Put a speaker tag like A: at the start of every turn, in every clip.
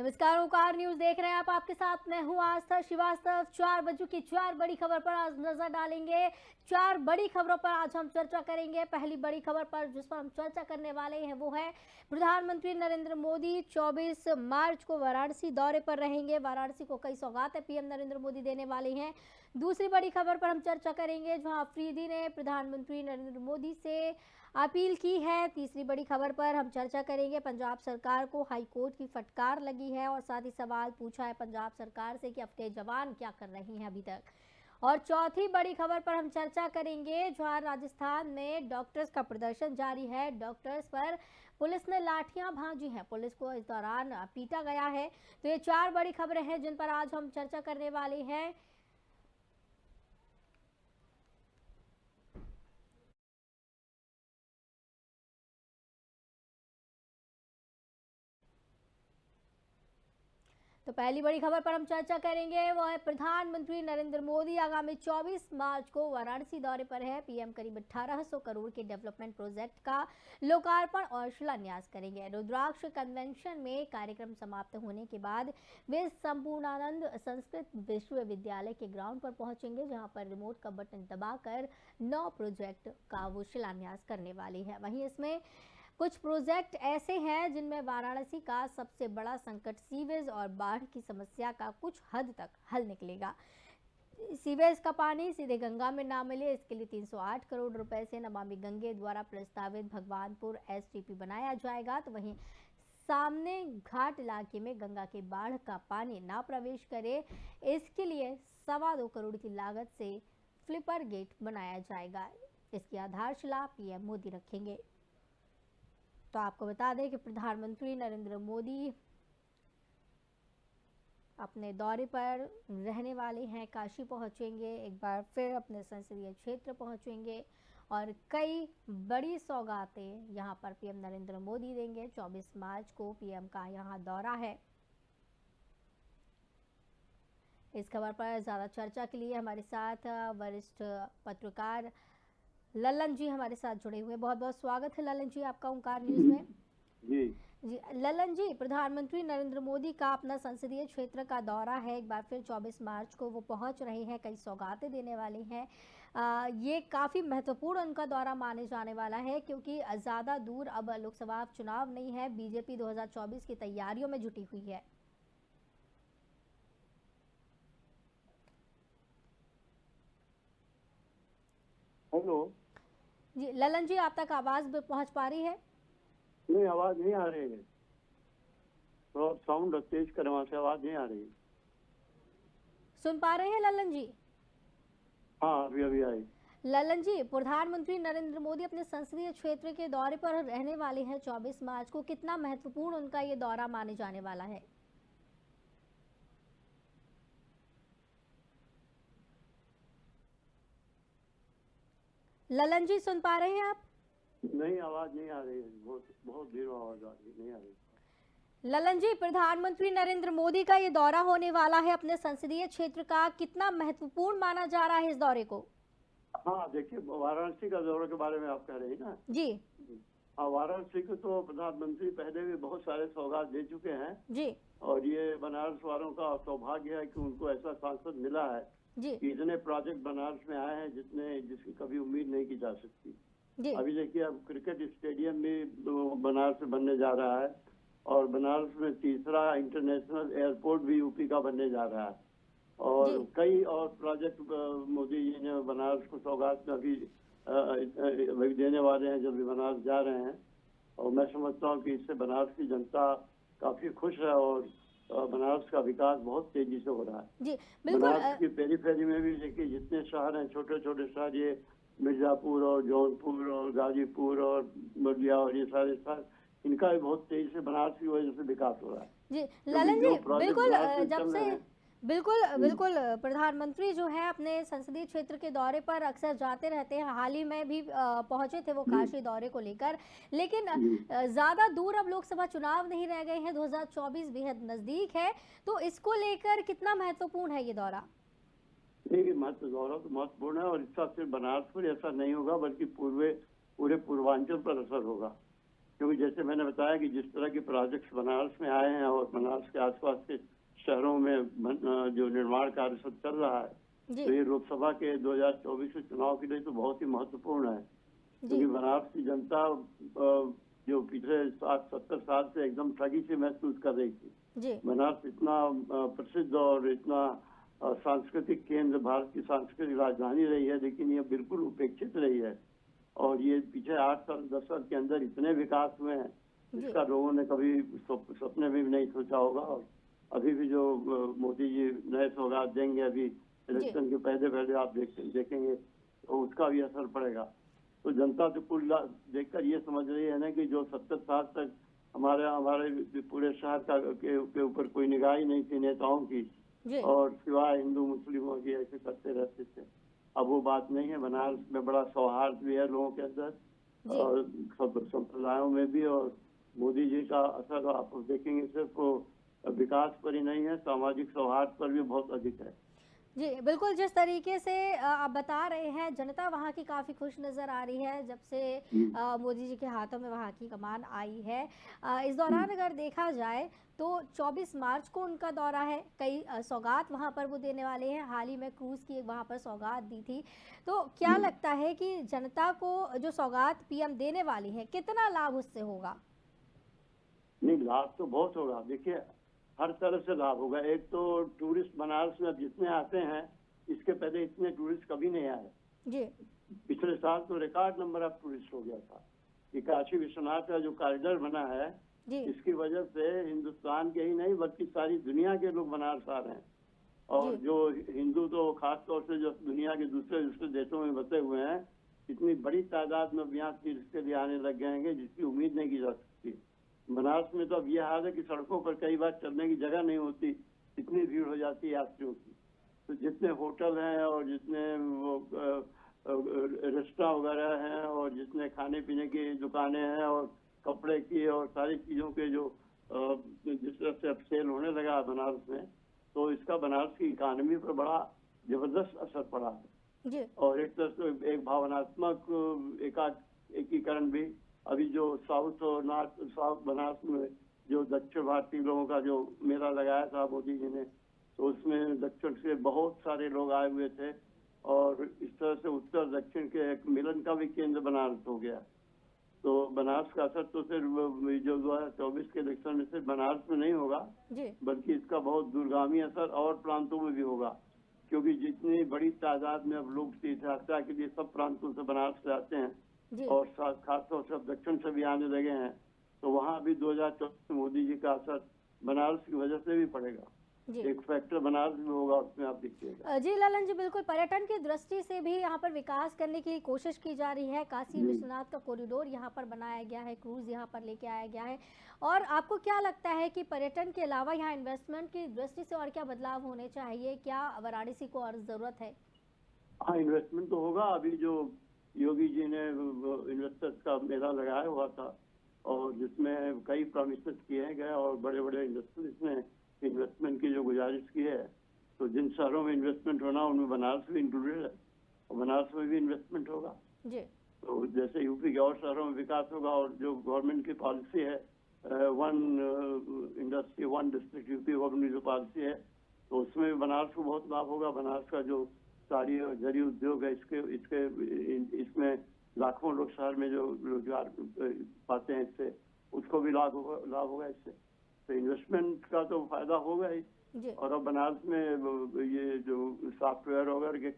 A: नमस्कार, ओंकार न्यूज देख रहे हैं आप। आपके साथ मैं हूं आस्था श्रीवास्तव। 4 बजे की 4 बड़ी खबर पर आज नजर डालेंगे। 4 बड़ी खबरों पर आज हम चर्चा करेंगे। पहली बड़ी खबर पर जिस पर हम चर्चा करने वाले हैं वो है प्रधानमंत्री नरेंद्र मोदी 24 मार्च को वाराणसी दौरे पर रहेंगे। वाराणसी को कई सौगातें पीएम नरेंद्र मोदी देने वाले हैं। दूसरी बड़ी खबर पर हम चर्चा करेंगे जहां अफरीदी ने प्रधानमंत्री नरेंद्र मोदी से अपील की है। तीसरी बड़ी खबर पर हम चर्चा करेंगे पंजाब सरकार को हाई कोर्ट की फटकार लगी है और साथ ही सवाल पूछा है पंजाब सरकार से कि अफगान जवान क्या कर रहे हैं अभी तक। और चौथी बड़ी खबर पर हम चर्चा करेंगे जहां राजस्थान में डॉक्टर्स का प्रदर्शन जारी है। डॉक्टर्स पर पुलिस ने लाठियां भांजी हैं, पुलिस को इस दौरान पीटा गया है। तो ये 4 बड़ी खबरें हैं जिन पर आज हम चर्चा करने वाले हैं। तो पहली बड़ी खबर पर हम चर्चा करेंगे वो है प्रधानमंत्री नरेंद्र मोदी आगामी 24 मार्च को वाराणसी दौरे पर है। पीएम करीब 1800 करोड़ के डेवलपमेंट प्रोजेक्ट का लोकार्पण और शिलान्यास करेंगे। रुद्राक्ष कन्वेंशन में कार्यक्रम समाप्त होने के बाद वे संपूर्णानंद संस्कृत विश्वविद्यालय के ग्राउंड पर पहुंचेंगे जहां पर रिमोट का बटन दबाकर 9 प्रोजेक्ट का वो शिलान्यास करने वाली है। वहीं इसमें कुछ प्रोजेक्ट ऐसे हैं जिनमें वाराणसी का सबसे बड़ा संकट सीवेज और बाढ़ की समस्या का कुछ हद तक हल निकलेगा। सीवेज का पानी सीधे गंगा में ना मिले इसके लिए 308 करोड़ रुपए से नमामि गंगे द्वारा प्रस्तावित भगवानपुर एसटीपी बनाया जाएगा। तो वहीं सामने घाट इलाके में गंगा के बाढ़ का पानी ना प्रवेश करे इसके लिए 2.25 करोड़ की लागत से फ्लिपर गेट बनाया जाएगा। इसकी आधारशिला पीएम मोदी रखेंगे। तो आपको बता दें कि प्रधानमंत्री नरेंद्र मोदी अपने दौरे पर रहने वाले हैं, काशी पहुंचेंगे, एक बार फिर अपने संसदीय क्षेत्र पहुंचेंगे और कई बड़ी सौगातें यहां पर पीएम नरेंद्र मोदी देंगे। 24 मार्च को पीएम का यहां दौरा है। इस खबर पर ज़्यादा चर्चा के लिए हमारे साथ वरिष्ठ पत्रकार ललन जी हमारे साथ जुड़े हुए। बहुत बहुत स्वागत है ललन जी आपका ओंकार न्यूज में।
B: जी
A: ललन जी, प्रधानमंत्री नरेंद्र मोदी का अपना संसदीय क्षेत्र का दौरा है। एक बार फिर 24 मार्च को वो पहुंच रहे हैं, कई सौगातें देने वाले हैं। ये काफ़ी महत्वपूर्ण उनका दौरा माने जाने वाला है क्योंकि ज़्यादा दूर अब लोकसभा चुनाव नहीं है, बीजेपी 2024 की तैयारियों में जुटी हुई है।
B: हेलो।
A: जी ललन जी, आप तक आवाज़ पहुंच पा रही है?
B: नहीं, आवाज नहीं आ रही है। थोड़ा साउंड तेज करें, वहां से आवाज नहीं आ रही।
A: सुन पा रहे हैं ललन जी?
B: हाँ, अभी अभी आई।
A: ललन जी, प्रधानमंत्री नरेंद्र मोदी अपने संसदीय क्षेत्र के दौरे पर रहने वाले हैं 24 मार्च को। कितना महत्वपूर्ण उनका ये दौरा माने जाने वाला है? ललन जी, सुन पा रहे हैं आप?
B: नहीं, आवाज नहीं आ रही है। बहुत बहुत देर आवाज आ रही नहीं आ रही।
A: ललन जी, प्रधानमंत्री नरेंद्र मोदी का ये दौरा होने वाला है अपने संसदीय क्षेत्र का, कितना महत्वपूर्ण माना जा रहा है इस दौरे को?
B: हाँ, देखिए, वाराणसी का दौरे के बारे में आप कह रहे हैं ना।
A: जी
B: हाँ, वाराणसी को तो प्रधानमंत्री पहले भी बहुत सारे सौगात दे चुके हैं
A: जी
B: और ये बनारस वालों का सौभाग्य है कि उनको ऐसा सांसद मिला है
A: जी
B: कि इतने प्रोजेक्ट बनारस में आए हैं जिसकी कभी उम्मीद नहीं की जा सकती।
A: जी
B: अभी देखिए, अब क्रिकेट स्टेडियम भी बनारस में बनने जा रहा है और बनारस में तीसरा इंटरनेशनल एयरपोर्ट भी यूपी का बनने जा रहा है और कई और प्रोजेक्ट मोदी जी ने बनारस को सौगात में अभी देने वाले हैं जब भी बनारस जा रहे हैं। और मैं समझता हूँ कि इससे बनारस की जनता काफी खुश है और बनारस का विकास बहुत तेजी से हो रहा है।
A: जी बिल्कुल।
B: बनारस की पेरीफेरी में भी देखिए जितने शहर हैं, छोटे छोटे शहर, ये मिर्जापुर और जौनपुर और गाजीपुर और बलिया और ये सारे शहर, इनका भी बहुत तेजी से बनारस की वजह से विकास हो रहा है।
A: जी ललन जी, बिल्कुल जब से बिल्कुल प्रधानमंत्री जो है अपने संसदीय क्षेत्र के दौरे पर अक्सर जाते रहते हैं। हाल ही में भी पहुंचे थे वो काशी दौरे को लेकर, लेकिन ज्यादा दूर अब लोकसभा चुनाव नहीं रह गए हैं, 2024 बेहद नजदीक है, तो इसको लेकर कितना महत्वपूर्ण है ये दौरा?
B: देखिए, दौरा तो महत्वपूर्ण है और इसका सिर्फ बनारस पर ऐसा नहीं होगा बल्कि पूरे पूर्वांचल पर असर होगा। क्योंकि जैसे मैंने बताया कि जिस तरह के प्रोजेक्ट्स बनारस में आए हैं और बनारस के आसपास के शहरों में जो निर्माण कार्य सब चल रहा है,
A: जी
B: तो ये लोकसभा के 2024 के चुनाव के लिए तो बहुत ही महत्वपूर्ण है।
A: जी
B: क्योंकि बनारस की जनता जो पिछले 60-70 साल से एकदम ठगी से महसूस कर रही थी।
A: जी
B: बनारस इतना प्रसिद्ध और इतना सांस्कृतिक केंद्र, भारत की सांस्कृतिक राजधानी रही है, लेकिन ये बिल्कुल उपेक्षित रही है। और ये पीछे 8 साल 10 साल के अंदर इतने विकास हुए हैं
A: जी
B: जिसका लोगों ने कभी सपने में भी नहीं सोचा होगा। और अभी भी जो मोदी जी नए सौगात देंगे, अभी इलेक्शन के पहले पहले आप देखेंगे तो उसका भी असर पड़ेगा। तो जनता तो कुल देखकर ये समझ रही है ना कि जो 70 साल तक हमारे पूरे शहर के ऊपर कोई निगाह ही नहीं थी नेताओं की,
A: जी
B: और सिवाय हिंदू मुस्लिमों की ऐसे करते रहते थे। अब वो बात नहीं है। बनारस में बड़ा सौहार्द भी है लोगों के अंदर
A: जी
B: और सब संप्रदायों में भी। और मोदी जी का असर आप देखेंगे सिर्फ विकास पर ही नहीं है, सामाजिक सौहार्द पर भी बहुत अधिक है।
A: जी बिल्कुल, जिस तरीके से आप बता रहे हैं, जनता वहाँ की काफ़ी खुश नज़र आ रही है जब से मोदी जी के हाथों में वहाँ की कमान आई है। इस दौरान अगर देखा जाए तो 24 मार्च को उनका दौरा है, कई सौगात वहाँ पर वो देने वाले हैं। हाल ही में क्रूज़ की एक वहाँ पर सौगात दी थी। तो क्या लगता है कि जनता को जो सौगात पीएम देने वाली है, कितना लाभ उससे होगा?
B: नहीं, लाभ तो बहुत होगा। देखिए, हर तरह से लाभ होगा। एक तो टूरिस्ट बनारस में अब जितने आते हैं, इसके पहले इतने टूरिस्ट कभी नहीं आए।
A: जी
B: पिछले साल तो रिकॉर्ड नंबर ऑफ टूरिस्ट हो गया था। ये काशी विश्वनाथ का जो कॉरिडोर बना है,
A: जी
B: इसकी वजह से हिंदुस्तान के ही नहीं बल्कि सारी दुनिया के लोग बनारस आ रहे हैं। और
A: जी
B: जो हिंदू तो खास तौर से जो दुनिया के दूसरे दूसरे देशों में बसे हुए हैं, इतनी बड़ी तादाद में यहाँ तीर्थ के लिए आने लग गए हैं जिसकी उम्मीद नहीं की जा सकती। बनारस में तो अब यह हाल है कि सड़कों पर कई बार चलने की जगह नहीं होती, इतनी भीड़ हो जाती है यात्रियों की। तो जितने होटल हैं और जितने वो रेस्टोरेंट वगैरह हैं और जितने खाने पीने की दुकानें हैं और कपड़े की और सारी चीजों के जो जिस तरह से अब सेल होने लगा है बनारस में, तो इसका बनारस की इकानमी पर बड़ा जबरदस्त असर पड़ा है।
A: जी
B: और एक तरह से एक भावनात्मक एकीकरण भी। अभी जो साउथ और नॉर्थ साउथ बनारस में जो दक्षिण भारतीय लोगों का जो मेला लगाया था मोदी जी ने, तो उसमें दक्षिण से बहुत सारे लोग आए हुए थे। और इस तरह से उत्तर दक्षिण के एक मिलन का भी केंद्र बनारस हो गया। तो बनारस का असर तो सिर्फ जो 2024 के इलेक्शन में सिर्फ बनारस में नहीं होगा,
A: जी
B: बल्कि इसका बहुत दूरगामी असर और प्रांतों में भी होगा। क्योंकि जितनी बड़ी तादाद में अब लोग तीर्थ यात्रा के लिए सब प्रांतों से बनारस से आते हैं
A: जी
B: और खासतौर से अब दक्षिण से भी आने लगे हैं, तो वहाँ भी 2024 में मोदी जी का असर बनारस की वजह से भी पड़ेगा।
A: जी
B: एक फैक्टर बनारस में होगा, उसमें आप देखिएगा।
A: जी ललन जी, बिल्कुल पर्यटन की दृष्टि से भी यहाँ पर विकास करने की कोशिश की जा रही है। काशी विश्वनाथ का कॉरिडोर यहाँ पर बनाया गया है, क्रूज यहाँ पर लेके आया गया है। और आपको क्या लगता है कि पर्यटन के अलावा यहाँ इन्वेस्टमेंट की दृष्टि से और क्या बदलाव होने चाहिए? क्या वाराणसी को और ज़रूरत है?
B: हाँ, इन्वेस्टमेंट तो होगा। अभी जो योगी जी ने इन्वेस्टर्स का मेला लगाया हुआ था और जिसमें कई प्रॉमिसेस किए गए और बड़े बड़े इंडस्ट्रीज ने इन्वेस्टमेंट की जो गुजारिश की है, तो जिन शहरों में इन्वेस्टमेंट होना उनमें बनारस भी इंक्लूडेड है और बनारस में भी इन्वेस्टमेंट होगा।
A: जी
B: तो जैसे यूपी के और शहरों में विकास होगा और जो गवर्नमेंट की पॉलिसी है one industry one district, UP government की जो पॉलिसी है, तो उसमें भी बनारस को बहुत लाभ होगा। बनारस का जो साड़ी और जरी उद्योग है, इसमें लाखों लोग शहर में जो रोजगार पाते हैं इससे, उसको भी लाभ होगा इससे। तो इन्वेस्टमेंट का तो फायदा होगा ही।
A: जी
B: और अब बनारस में ये जो सॉफ्टवेयर वगैरह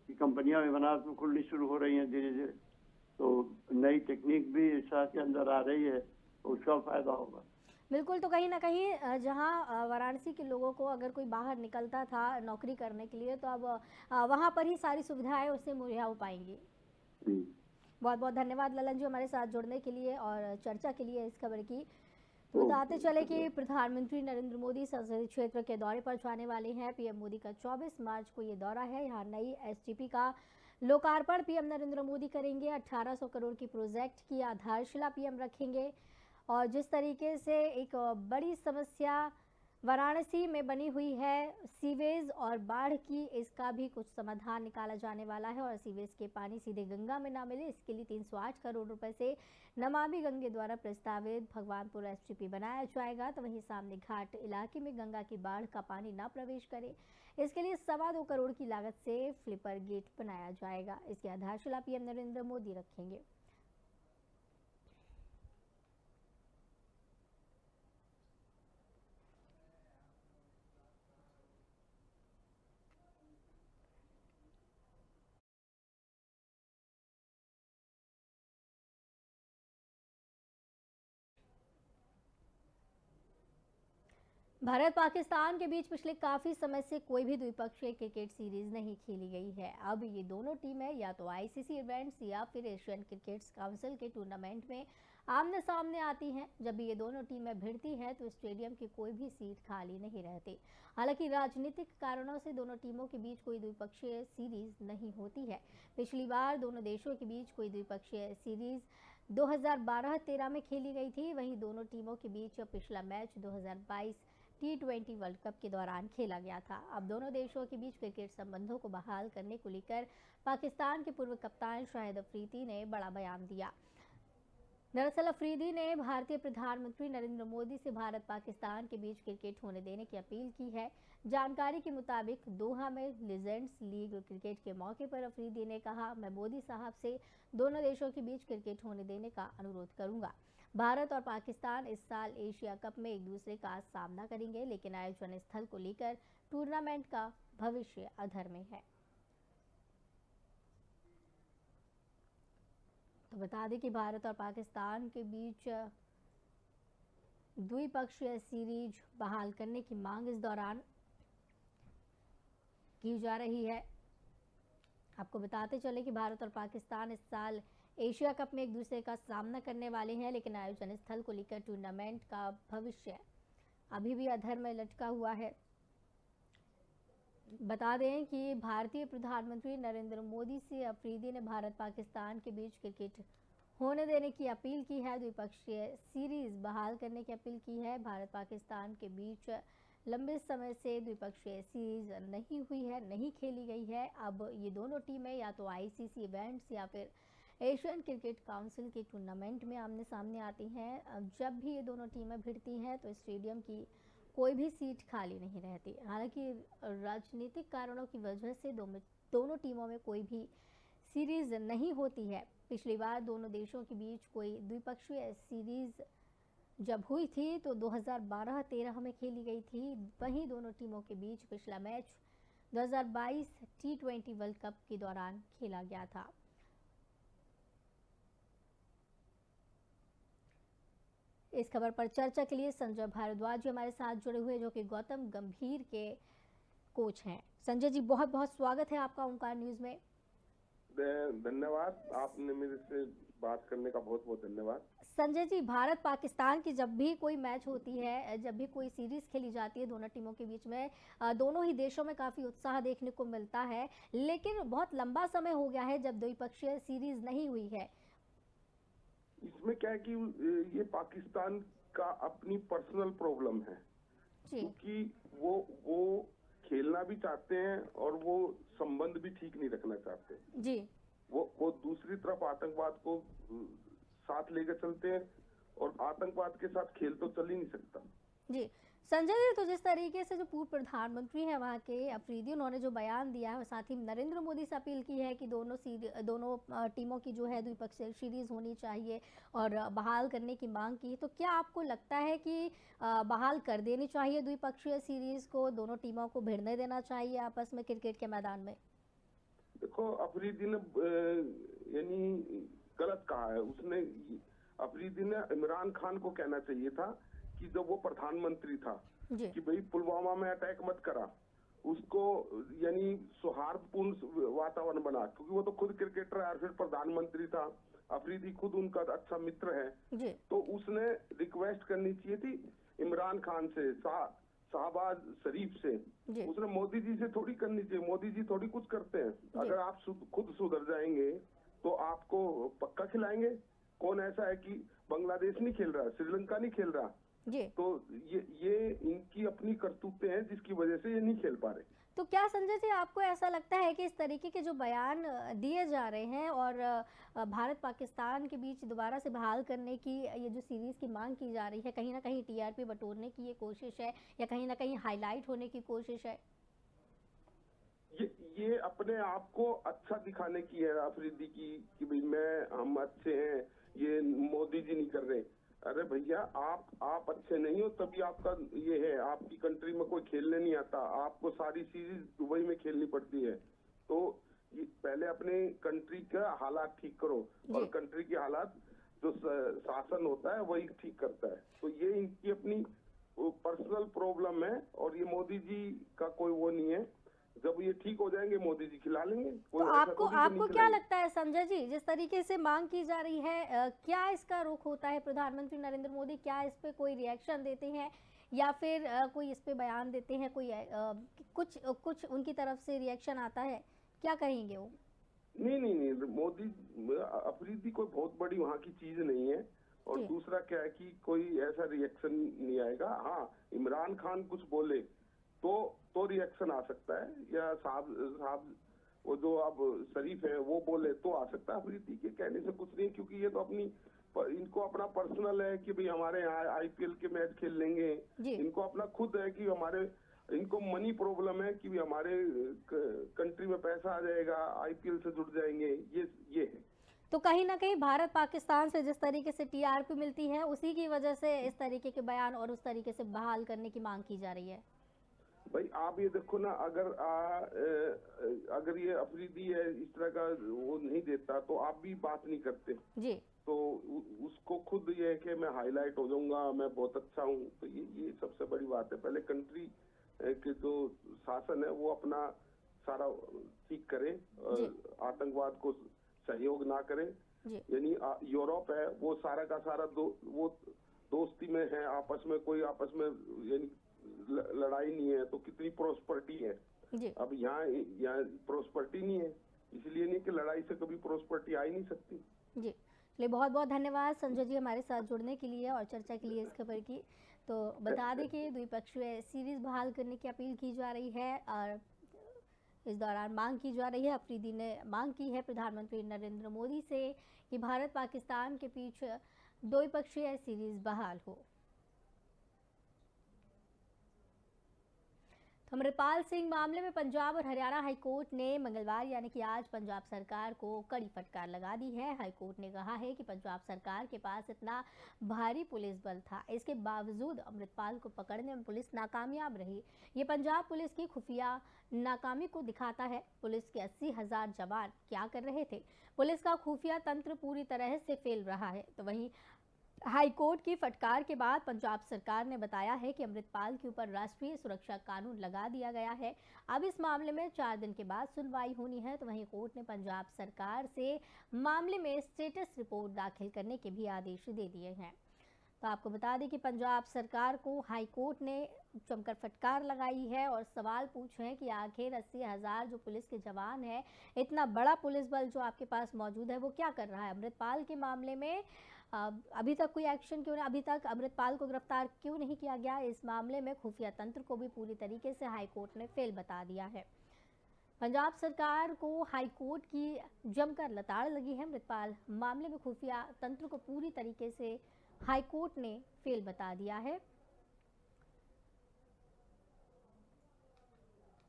B: की कंपनियां भी बनारस में खुलनी शुरू हो रही हैं धीरे धीरे, तो नई टेक्निक भी शहर के अंदर आ रही है, तो उसका फायदा होगा।
A: बिल्कुल, तो कहीं ना कहीं जहाँ वाराणसी के लोगों को अगर कोई बाहर निकलता था नौकरी करने के लिए, तो अब वहाँ पर ही सारी सुविधाएं उससे मुहैया हो पाएंगी। बहुत बहुत धन्यवाद ललन जी हमारे साथ जुड़ने के लिए और चर्चा के लिए इस खबर की। तो बताते चले कि प्रधानमंत्री नरेंद्र मोदी संसदीय क्षेत्र के दौरे पर जाने वाले हैं। पीएम मोदी का 24 मार्च को ये दौरा है। यहाँ नई एसटीपी का लोकार्पण पीएम नरेंद्र मोदी करेंगे। 1800 करोड़ की प्रोजेक्ट की आधारशिला पीएम रखेंगे। और जिस तरीके से एक बड़ी समस्या वाराणसी में बनी हुई है सीवेज और बाढ़ की, इसका भी कुछ समाधान निकाला जाने वाला है और सीवेज के पानी सीधे गंगा में ना मिले इसके लिए 308 करोड़ रुपए से नमामि गंगे द्वारा प्रस्तावित भगवानपुर एसटीपी बनाया जाएगा। तो वहीं सामने घाट इलाके में गंगा की बाढ़ का पानी ना प्रवेश करे इसके लिए 2.25 करोड़ की लागत से फ्लिपर गेट बनाया जाएगा। इसकी आधारशिला पीएम नरेंद्र मोदी रखेंगे। भारत पाकिस्तान के बीच पिछले काफी समय से कोई भी द्विपक्षीय क्रिकेट सीरीज नहीं खेली गई है। अब ये दोनों टीमें या तो आईसीसी इवेंट्स या फिर एशियन क्रिकेट काउंसिल के टूर्नामेंट में आमने सामने आती हैं। जब भी ये दोनों टीमें भिड़ती हैं तो स्टेडियम की कोई भी सीट खाली नहीं रहती। हालांकि राजनीतिक कारणों से दोनों टीमों के बीच कोई द्विपक्षीय सीरीज नहीं होती है। पिछली बार दोनों देशों के बीच कोई द्विपक्षीय सीरीज 2012-13 में खेली गई थी। वहीं दोनों टीमों के बीच पिछला मैच 2022 T20 वर्ल्ड कप के दौरान खेला गया था। अब दोनों देशों के बीच क्रिकेट संबंधों को बहाल करने को लेकर पाकिस्तान के पूर्व कप्तान शाहिद अफरीदी ने बड़ा बयान दिया। दरअसल अफरीदी ने भारतीय प्रधानमंत्री नरेंद्र मोदी से भारत पाकिस्तान के बीच क्रिकेट होने देने की अपील की है। जानकारी के मुताबिक दोहा में लीजेंड्स लीग क्रिकेट के मौके पर अफरीदी ने कहा, मैं मोदी साहब से दोनों देशों के बीच क्रिकेट होने देने का अनुरोध करूंगा। भारत और पाकिस्तान इस साल एशिया कप में एक दूसरे का सामना करेंगे, लेकिन आयोजन स्थल को लेकर टूर्नामेंट का भविष्य अधर में है। तो बता दें कि भारत और पाकिस्तान के बीच द्विपक्षीय सीरीज बहाल करने की मांग इस दौरान की जा रही है। आपको बताते चले कि भारत और पाकिस्तान इस साल एशिया कप में एक दूसरे का सामना करने वाले हैं, लेकिन आयोजन स्थल को लेकर टूर्नामेंट का भविष्य अभी भी अधर में लटका हुआ है। बता दें कि भारतीय प्रधानमंत्री नरेंद्र मोदी से अफरीदी ने भारत पाकिस्तान के बीच क्रिकेट होने देने की अपील की है, द्विपक्षीय सीरीज बहाल करने की अपील की है। भारत पाकिस्तान के बीच लंबे समय से द्विपक्षीय सीरीज नहीं हुई है, नहीं खेली गई है। अब ये दोनों टीमें या तो आईसीसी इवेंट्स या फिर एशियन क्रिकेट काउंसिल के टूर्नामेंट में आमने सामने आती हैं। जब भी ये दोनों टीमें भिड़ती हैं तो स्टेडियम की कोई भी सीट खाली नहीं रहती। हालांकि राजनीतिक कारणों की वजह से दोनों टीमों में कोई भी सीरीज नहीं होती है। पिछली बार दोनों देशों के बीच कोई द्विपक्षीय सीरीज जब हुई थी तो 2012-13 में खेली गई थी। वहीं दोनों टीमों के बीच पिछला मैच 2022 T20 वर्ल्ड कप के दौरान खेला गया था। इस खबर पर चर्चा के लिए संजय भारद्वाज जी हमारे साथ जुड़े हुए, जो कि गौतम गंभीर के कोच हैं। संजय जी, बहुत बहुत स्वागत है आपका ओंकार न्यूज में।
C: धन्यवाद, आपने मेरे से बात करने का बहुत बहुत धन्यवाद।
A: संजय जी, भारत पाकिस्तान की जब भी कोई मैच होती है, जब भी कोई सीरीज खेली जाती है दोनों टीमों के बीच में, दोनों ही देशों में काफी उत्साह देखने को मिलता है, लेकिन बहुत लंबा समय हो गया है जब द्विपक्षीय सीरीज नहीं हुई है।
C: इसमें क्या है कि ये पाकिस्तान का अपनी पर्सनल प्रॉब्लम है, क्योंकि वो खेलना भी चाहते हैं और वो संबंध भी ठीक नहीं रखना चाहते
A: जी।
C: वो दूसरी तरफ आतंकवाद को साथ लेकर चलते हैं और आतंकवाद के साथ खेल तो चल ही नहीं सकता।
A: जी संजय जी, तो जिस तरीके से जो पूर्व प्रधानमंत्री हैं वहाँ के अफरीदी, उन्होंने जो बयान दिया है और साथ ही नरेंद्र मोदी से अपील की है कि दोनों टीमों की जो है द्विपक्षीय सीरीज होनी चाहिए और बहाल करने की मांग की, तो क्या आपको लगता है कि बहाल कर देनी चाहिए द्विपक्षीय सीरीज को, दोनों टीमों को भिड़ने देना चाहिए आपस में क्रिकेट के मैदान में?
C: देखो, अफरीदी ने यानी गलत कहा है। अफरीदी ने इमरान खान को कहना चाहिए था कि जब वो प्रधानमंत्री था कि भाई पुलवामा में अटैक मत करा, उसको यानी सौहार्दपूर्ण वातावरण बना, क्योंकि वो तो खुद क्रिकेटर है और फिर प्रधानमंत्री था। अफरीदी खुद उनका अच्छा मित्र है, तो उसने रिक्वेस्ट करनी चाहिए थी इमरान खान से, शाहबाज शरीफ से। उसने मोदी जी से थोड़ी करनी चाहिए, मोदी जी थोड़ी कुछ करते हैं। अगर आप खुद सुधर जाएंगे तो आपको पक्का खिलाएंगे। कौन ऐसा है कि बांग्लादेश नहीं खेल रहा, श्रीलंका नहीं खेल रहा,
A: जी।
C: तो ये इनकी अपनी करतूतें हैं जिसकी वजह से ये नहीं खेल पा रहे।
A: तो क्या संजय जी आपको ऐसा लगता है कि इस तरीके के जो बयान दिए जा रहे हैं और भारत पाकिस्तान के बीच दोबारा से बहाल करने की ये जो सीरीज की मांग की जा रही है, कहीं ना कहीं टीआरपी बटोरने की ये कोशिश है या कहीं ना कहीं हाईलाइट होने की कोशिश है?
C: ये अपने आप को अच्छा दिखाने की है अफरीदी की कि भाई हम अच्छे हैं, ये मोदी जी नहीं कर रहे। अरे भैया आप अच्छे नहीं हो तभी आपका ये है, आपकी कंट्री में कोई खेलने नहीं आता, आपको सारी सीरीज दुबई में खेलनी पड़ती है। तो ये पहले अपने कंट्री का हालात ठीक करो, और कंट्री के हालात जो शासन होता है वही ठीक करता है। तो ये इनकी अपनी पर्सनल प्रॉब्लम है, और ये मोदी जी का कोई वो नहीं है। जब ये ठीक हो जाएंगे मोदी जी खिला लेंगे।
A: तो आपको क्या लगता है संजय जी, जिस तरीके से मांग की जा रही है, क्या इसका रुख होता है? प्रधानमंत्री नरेंद्र मोदी क्या इस पे कोई रिएक्शन देते हैं या फिर कोई इस पे बयान देते हैं, कोई कुछ उनकी तरफ से रिएक्शन आता है? क्या कहेंगे वो?
C: नहीं, मोदी अफरीदी कोई बहुत बड़ी वहाँ की चीज नहीं है। और दूसरा क्या है कि कोई ऐसा रिएक्शन नहीं आएगा। हाँ, इमरान खान कुछ बोले तो रिएक्शन आ सकता है, या साहब वो जो अब शरीफ है वो बोले तो आ सकता है। अफरीदी के कहने से कुछ नहीं, क्योंकि ये तो इनको अपना पर्सनल है कि भाई हमारे यहाँ आईपीएल के मैच खेल लेंगे। इनको अपना खुद है कि इनको मनी प्रॉब्लम है कि हमारे कंट्री में पैसा आ जाएगा, आईपीएल से जुड़ जाएंगे, ये है।
A: तो कहीं ना कहीं भारत पाकिस्तान से जिस तरीके से टीआरपी मिलती है उसी की वजह से इस तरीके के बयान और उस तरीके से बहाल करने की मांग की जा रही है।
C: भाई आप ये देखो ना, अगर ये अफरीदी है इस तरह का वो नहीं देता तो आप भी बात नहीं करते
A: जी।
C: तो उसको खुद ये है कि मैं हाईलाइट हो जाऊंगा, मैं बहुत अच्छा हूँ। तो ये सबसे बड़ी बात है। पहले कंट्री के जो शासन है वो अपना सारा ठीक करे, आतंकवाद को सहयोग ना करे। यानी यूरोप है वो सारा का सारा वो दोस्ती में है, आपस में कोई आपस में यानी लड़ाई नहीं है। तो कितनी प्रोस्पर्टी है। अब यहाँ प्रोस्पर्टी नहीं है, इसलिए नहीं कि लड़ाई से कभी प्रोस्पर्टी आ ही नहीं सकती।
A: जी, चलिए बहुत बहुत धन्यवाद संजय जी हमारे साथ जुड़ने के लिए और चर्चा के लिए इस खबर की। तो बता दें कि द्विपक्षीय सीरीज बहाल करने की अपील की जा रही है और इस दौरान मांग की जा रही है, अफरीदी ने मांग की है प्रधानमंत्री नरेंद्र मोदी से कि भारत पाकिस्तान के बीच द्विपक्षीय सीरीज बहाल हो। तो अमृतपाल सिंह मामले में पंजाब और हरियाणा हाईकोर्ट ने मंगलवार यानी कि आज पंजाब सरकार को कड़ी फटकार लगा दी है। हाईकोर्ट ने कहा है कि पंजाब सरकार के पास इतना भारी पुलिस बल था, इसके बावजूद अमृतपाल को पकड़ने में पुलिस नाकामयाब रही। ये पंजाब पुलिस की खुफिया नाकामी को दिखाता है। पुलिस के 80,000 जवान क्या कर रहे थे? पुलिस का खुफिया तंत्र पूरी तरह से फेल रहा है। तो वहीं हाईकोर्ट की फटकार के बाद पंजाब सरकार ने बताया है कि अमृतपाल के ऊपर राष्ट्रीय सुरक्षा कानून लगा दिया गया है। अब इस मामले में 4 दिन के बाद सुनवाई होनी है। तो वहीं कोर्ट ने पंजाब सरकार से मामले में स्टेटस रिपोर्ट दाखिल करने के भी आदेश दे दिए हैं। तो आपको बता दें कि पंजाब सरकार को हाईकोर्ट ने जमकर फटकार लगाई है और सवाल पूछे हैं कि आखिर 80,000 जो पुलिस के जवान हैं, इतना बड़ा पुलिस बल जो आपके पास मौजूद है वो क्या कर रहा है? अमृतपाल के मामले में अभी तक कोई एक्शन क्यों नहीं, अभी तक अमृतपाल को गिरफ्तार क्यों नहीं किया गया? इस मामले में खुफिया तंत्र को भी पूरी तरीके से हाईकोर्ट ने फेल बता दिया है। पंजाब सरकार को हाईकोर्ट की जमकर लताड़ लगी है। अमृतपाल मामले में खुफिया तंत्र को पूरी तरीके से हाईकोर्ट ने फेल बता दिया है।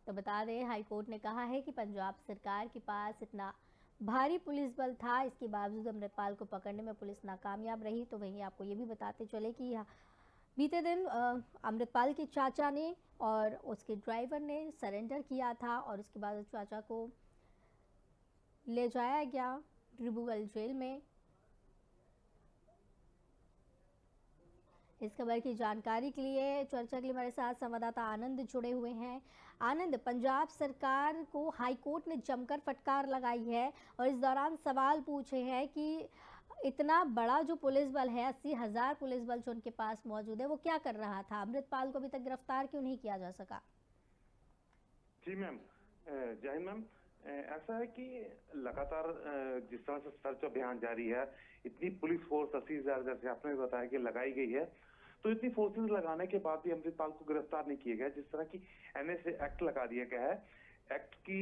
A: तो बता दें हाईकोर्ट ने कहा है कि पंजाब सरकार के पास इतना भारी पुलिस बल था, इसके बावजूद अमृतपाल को पकड़ने में पुलिस नाकामयाब रही। तो वहीं आपको ये भी बताते चले कि बीते दिन अमृतपाल के चाचा ने और उसके ड्राइवर ने सरेंडर किया था और उसके बाद चाचा को ले जाया गया डिब्रूगढ़ जेल में। इस खबर की जानकारी के लिए, चर्चा के लिए हमारे साथ संवाददाता आनंद जुड़े हुए हैं। आनंद, पंजाब सरकार को हाईकोर्ट ने जमकर फटकार लगाई है और इस दौरान सवाल पूछे हैं कि इतना बड़ा जो पुलिस बल है, 80,000 पुलिस बल जो उनके पास मौजूद है, वो क्या कर रहा था? अमृतपाल को अभी तक गिरफ्तार क्यों नहीं किया जा सका?
D: जी मैम, जय हिंद मैम। ऐसा है कि लगातार जिस तरह से सर्च अभियान जारी है, इतनी पुलिस फोर्स 80,000 जैसे आपने बताया कि लगाई गई है, तो इतनी फोर्सेस लगाने के बाद भी अमृतपाल को गिरफ्तार नहीं किया गया। जिस तरह की एनएसए एक्ट लगा दिया गया है, एक्ट की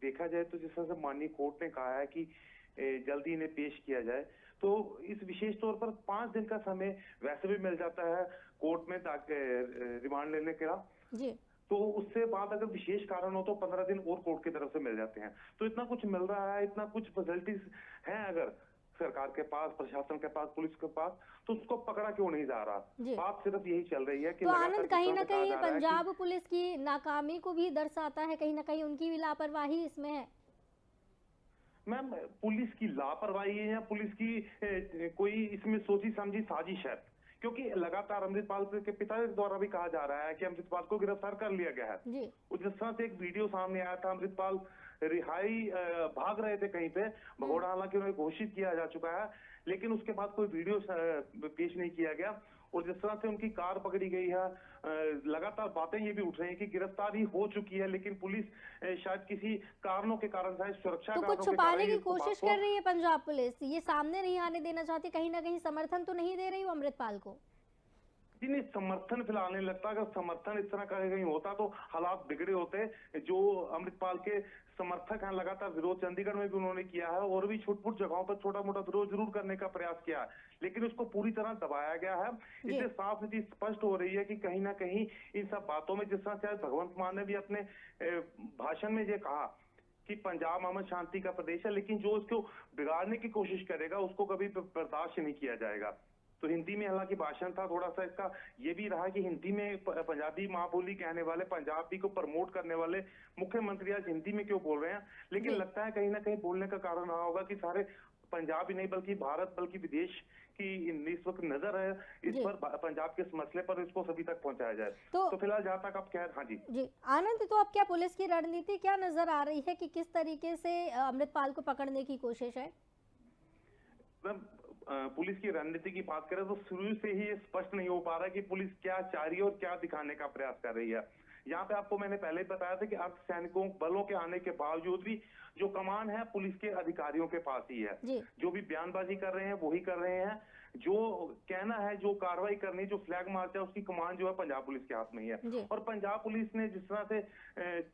D: देखा जाए तो जिस तरह से माननीय कोर्ट ने कहा है कि जल्दी इन्हें पेश किया जाए, तो इस विशेष तौर पर 5 दिन का समय वैसे भी मिल जाता है कोर्ट में रिमांड लेने का
A: जी।
D: तो उससे बाद अगर विशेष कारण हो तो 15 दिन और कोर्ट की तरफ से मिल जाते हैं। तो इतना कुछ मिल रहा है, इतना कुछ फैसिलिटीज हैं अगर सरकार के पास, प्रशासन के पास, पुलिस के पास, तो उसको पकड़ा क्यों नहीं जा रहा। बात सिर्फ यही चल रही है कि
A: तो आनंद कहीं ना कहीं पंजाब पुलिस की नाकामी को भी दर्शाता है, कहीं ना कहीं उनकी भी लापरवाही इसमें है।
D: मैम, पुलिस की लापरवाही है या पुलिस की कोई इसमें सोची समझी साजिश है? क्योंकि लगातार अमृतपाल के पिता द्वारा भी कहा जा रहा है कि अमृतपाल को गिरफ्तार कर लिया गया है। जिस तरह से एक वीडियो सामने आया था, अमृतपाल रिहाई भाग रहे थे कहीं पे भगोड़ा, हालांकि उन्हें घोषित किया जा चुका है, लेकिन उसके बाद कोई वीडियो पेश नहीं किया गया। और जिस तरह से उनकी कार पकड़ी गई है, लगातार बातें ये भी उठ रही हैं कि गिरफ्तारी हो चुकी है, लेकिन पुलिस शायद किसी कारणों के कारण, शायद सुरक्षा
A: तो कुछ छुपाने की कोशिश कर रही है पंजाब पुलिस, ये सामने नहीं आने देना चाहती, कहीं ना कहीं समर्थन तो नहीं दे रही वो अमृतपाल को।
D: नहीं, समर्थन फिलहाल नहीं लगता। अगर समर्थन इस तरह का कहीं होता तो हालात बिगड़े होते। जो अमृतपाल के समर्थक हैं, लगातार विरोध चंडीगढ़ में भी उन्होंने किया है और भी छुटपुट जगहों पर छोटा मोटा विरोध जरूर करने का प्रयास किया है, लेकिन उसको पूरी तरह दबाया गया है। इससे साफ चीज स्पष्ट हो रही है कि कहीं ना कहीं इन सब बातों में, जिस तरह शायद भगवंत मान ने भी अपने भाषण में ये कहा कि पंजाब अमन शांति का प्रदेश है, लेकिन जो उसको बिगाड़ने की कोशिश करेगा उसको कभी बर्दाश्त नहीं किया जाएगा। तो हिंदी में हालांकि भाषण था, थोड़ा सा इसका ये भी रहा कि हिंदी में पंजाबी माँ बोली कहने वाले, पंजाबी को प्रमोट करने वाले मुख्यमंत्री आज हिंदी में क्यों बोल रहे हैं। लेकिन लगता है कहीं ना कहीं बोलने का कारण रहा होगा कि सारे पंजाब ही नहीं बल्कि भारत, बल्कि विदेश की इस वक्त नजर है इस पर, पंजाब के इस मसले पर, इसको सभी तक पहुंचाया जाए। तो फिलहाल जहाँ तक आप कह रहे, हाँ जी
A: आनंद, तो अब क्या पुलिस की रणनीति क्या नजर आ रही है कि किस तरीके से अमृतपाल को पकड़ने की कोशिश है?
D: पुलिस की रणनीति की बात करें तो शुरू से ही स्पष्ट नहीं हो पा रहा है कि पुलिस क्या चाह रही है और क्या दिखाने का प्रयास कर रही है। यहाँ पे आपको मैंने पहले बताया था कि अर्धसैनिकों बलों के आने के बावजूद भी जो कमान है पुलिस के अधिकारियों के पास ही है। जो भी बयानबाजी कर रहे हैं वही कर रहे हैं, जो कहना है, जो कार्रवाई करनी, जो फ्लैग मार्च है, उसकी कमान जो है पंजाब पुलिस के हाथ में ही है। और पंजाब पुलिस ने जिस तरह से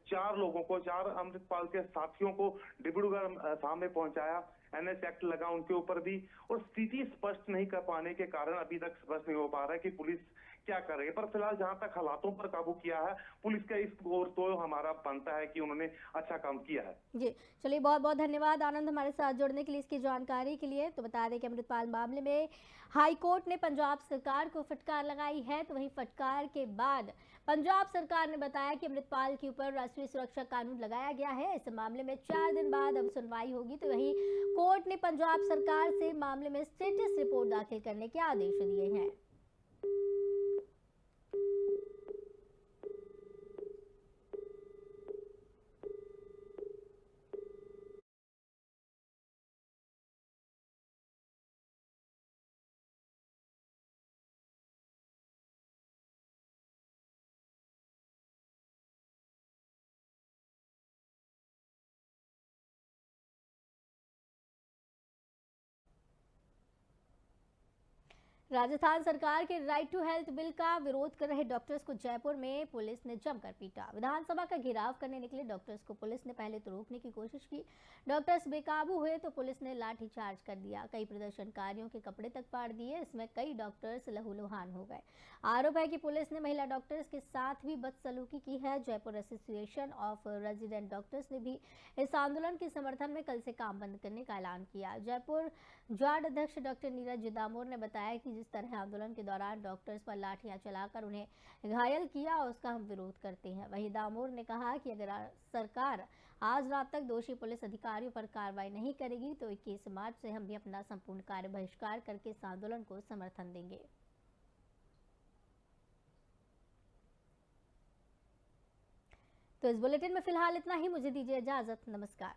D: 4 लोगों को, 4 अमृतपाल के साथियों को डिब्रूगढ़ सामने पहुंचाया, एनएस एक्ट लगा उनके ऊपर भी, और स्थिति स्पष्ट नहीं कर पाने के कारण अभी तक स्पष्ट नहीं हो पा रहा है कि पुलिस क्या कर रही है। पर फिलहाल जहां तक हालातों पर काबू किया है पुलिस का, इस ओर तो हमारा बनता है कि उन्होंने अच्छा काम किया है।
A: जी चलिए, बहुत बहुत धन्यवाद आनंद हमारे साथ जुड़ने के लिए, इसकी जानकारी के लिए। तो बता दें कि अमृतपाल मामले में हाई कोर्ट ने पंजाब सरकार को फटकार लगाई है, तो वहीं फटकार के बाद पंजाब सरकार ने बताया कि अमृतपाल के ऊपर राष्ट्रीय सुरक्षा कानून लगाया गया है। इस मामले में 4 दिन बाद अब सुनवाई होगी। तो वहीं कोर्ट ने पंजाब सरकार से मामले में स्टेटस रिपोर्ट दाखिल करने के आदेश दिए हैं। राजस्थान सरकार के राइट टू हेल्थ बिल का विरोध कर रहे डॉक्टर्स को जयपुर में पुलिस ने जमकर पीटा। विधानसभा का घेराव करने निकले डॉक्टर्स को पुलिस ने पहले तो रोकने की कोशिश की। डॉक्टर्स बेकाबू हुए तो पुलिस ने लाठीचार्ज कर दिया। कई प्रदर्शनकारियों के कपड़े तक फाड़ दिए। इसमें कई डॉक्टर्स लहूलुहान हो गए। आरोप है कि पुलिस ने महिला डॉक्टर्स के साथ भी बदसलूकी की है। Jaipur association of resident doctors ने भी इस आंदोलन के समर्थन में कल से काम बंद करने का ऐलान किया। जयपुर जाड अध्यक्ष डॉक्टर नीरज दामोर ने बताया कि जिस तरह आंदोलन के दौरान डॉक्टर्स पर लाठियां चलाकर उन्हें घायल किया, उसका हम विरोध करते हैं। वहीं दामोर ने कहा कि अगर सरकार आज रात तक दोषी पुलिस अधिकारियों पर कार्रवाई नहीं करेगी तो 21 मार्च से हम भी अपना संपूर्ण कार्य बहिष्कार करके इस आंदोलन को समर्थन देंगे। तो इस बुलेटिन में फिलहाल इतना ही। मुझे दीजिए इजाजत। नमस्कार।